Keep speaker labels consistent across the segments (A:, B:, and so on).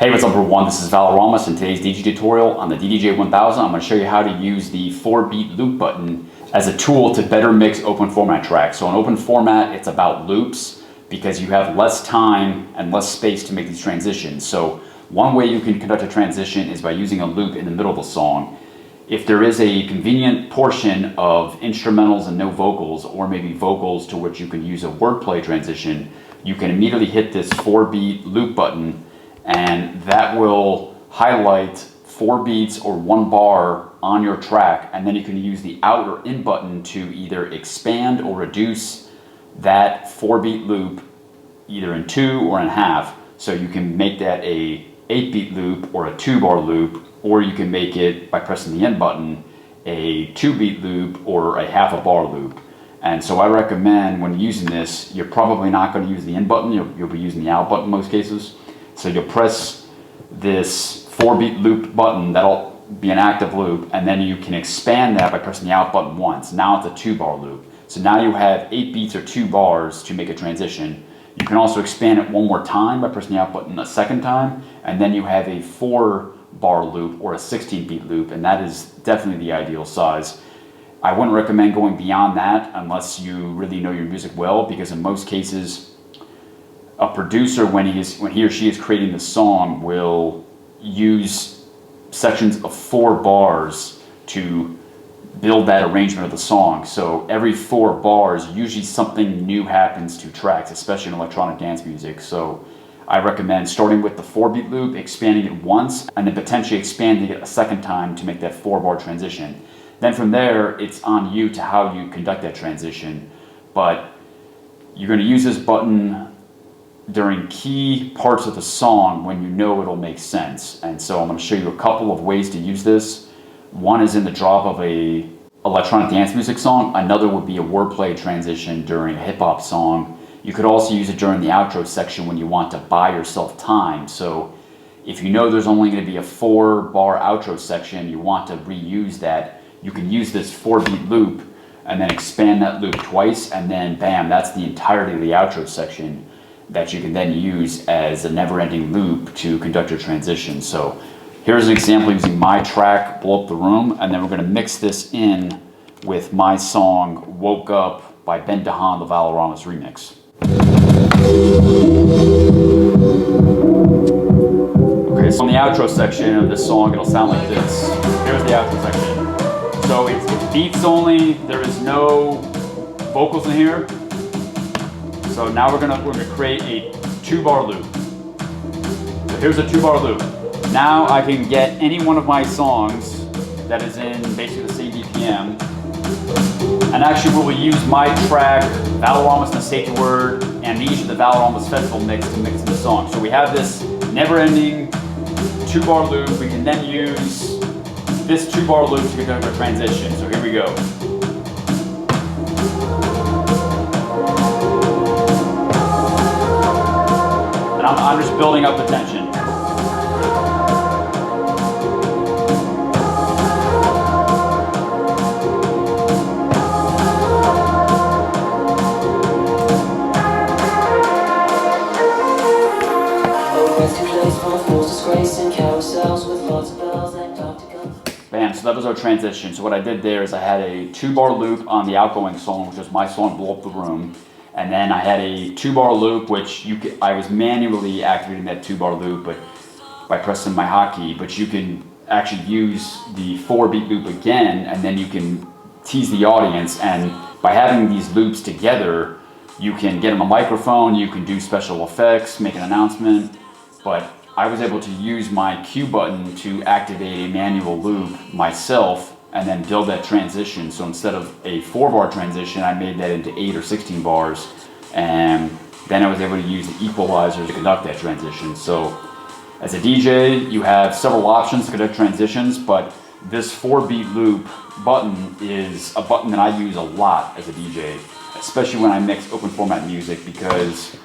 A: Hey, what's up everyone? This is Valoramous. In today's DJ tutorial on the DDJ-1000, I'm going to show you how to use the FourBeat loop button as a tool to better mix open format tracks. So in open format, it's about loops because you have less time and less space to make these transitions. So one way you can conduct a transition is by using a loop in the middle of the song. If there is a convenient portion of instrumentals and no vocals, or maybe vocals to which you can use a wordplay transition, you can immediately hit this FourBeat loop button, and that will highlight 4 beats or 1 bar on your track, and then you can use the out or in button to either expand or reduce that 4-beat loop either in 2 or in half. So you can make that a 8-beat loop or a 2-bar loop, or you can make it by pressing the in button a 2-beat loop or a half a bar loop. And so I recommend when using this, you're probably not going to use the in button, you'll be using the out button in most cases. So you'll press this 4-beat loop button, that'll be an active loop, and then you can expand that by pressing the out button once. Now it's a 2-bar loop. So now you have 8 beats or 2 bars to make a transition. You can also expand it one more time by pressing the out button a second time, and then you have a 4-bar loop or a 16-beat loop, and that is definitely the ideal size. I wouldn't recommend going beyond that unless you really know your music well, because in most cases, a producer, when he or she is creating the song, will use sections of 4 bars to build that arrangement of the song. So every 4 bars, usually something new happens to tracks, especially in electronic dance music. So I recommend starting with the 4-beat loop, expanding it once, and then potentially expanding it a second time to make that 4-bar transition. Then from there, it's on you to how you conduct that transition. But you're going to use this button during key parts of the song when you know it'll make sense. And so I'm going to show you a couple of ways to use this. One is in the drop of a electronic dance music song. Another would be a wordplay transition during a hip-hop song. You could also use it during the outro section when you want to buy yourself time. So if you know there's only going to be a 4-bar outro section, you want to reuse that, you can use this 4-beat loop and then expand that loop twice, and then bam, that's the entirety of the outro section that you can then use as a never-ending loop to conduct your transition. So here's an example using my track, Blow Up the Room, and then we're going to mix this in with my song, Woke Up by Ben DeHaan, the Valoramous remix. Okay, so on the outro section of this song, it'll sound like this. Here's the outro section. So it's beats only, there is no vocals in here. So now we're gonna create a 2-bar loop. So here's a 2-bar loop. Now I can get any one of my songs that is in basically the same BPM, and actually we will use my track, Valoramous and the Safety Word, Amnesia, the Valoramous Festival mix to mix in the song. So we have this never-ending 2-bar loop. We can then use this 2-bar loop to conduct a transition. So here we go. And I'm just building up the tension. Bam, so that was our transition. So what I did there is I had a 2-bar loop on the outgoing song, which was my song, Blow Up the Room. And then I had a 2-bar loop, which I was manually activating that 2-bar loop but by pressing my hotkey. But you can actually use the 4-beat loop again, and then you can tease the audience. And by having these loops together, you can get them a microphone, you can do special effects, make an announcement. But I was able to use my cue button to activate a manual loop myself and then build that transition. So instead of a 4-bar transition, I made that into 8 or 16 bars. And then I was able to use the equalizer to conduct that transition. So as a DJ, you have several options to conduct transitions, but this 4-beat loop button is a button that I use a lot as a DJ, especially when I mix open format music, because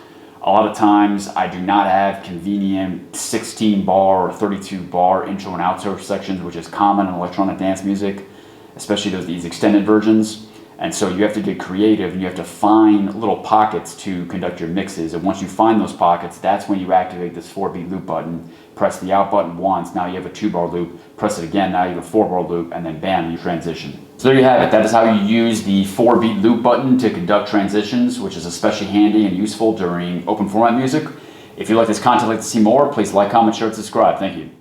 A: a lot of times I do not have convenient 16-bar or 32-bar intro and outro sections, which is common in electronic dance music, especially these extended versions. And so you have to get creative and you have to find little pockets to conduct your mixes. And once you find those pockets, that's when you activate this 4-beat loop button. Press the out button once, now you have a 2-bar loop. Press it again, now you have a 4-bar loop, and then bam, you transition. So there you have it. That is how you use the 4-beat loop button to conduct transitions, which is especially handy and useful during open format music. If you like this content, like to see more, please like, comment, share, and subscribe. Thank you.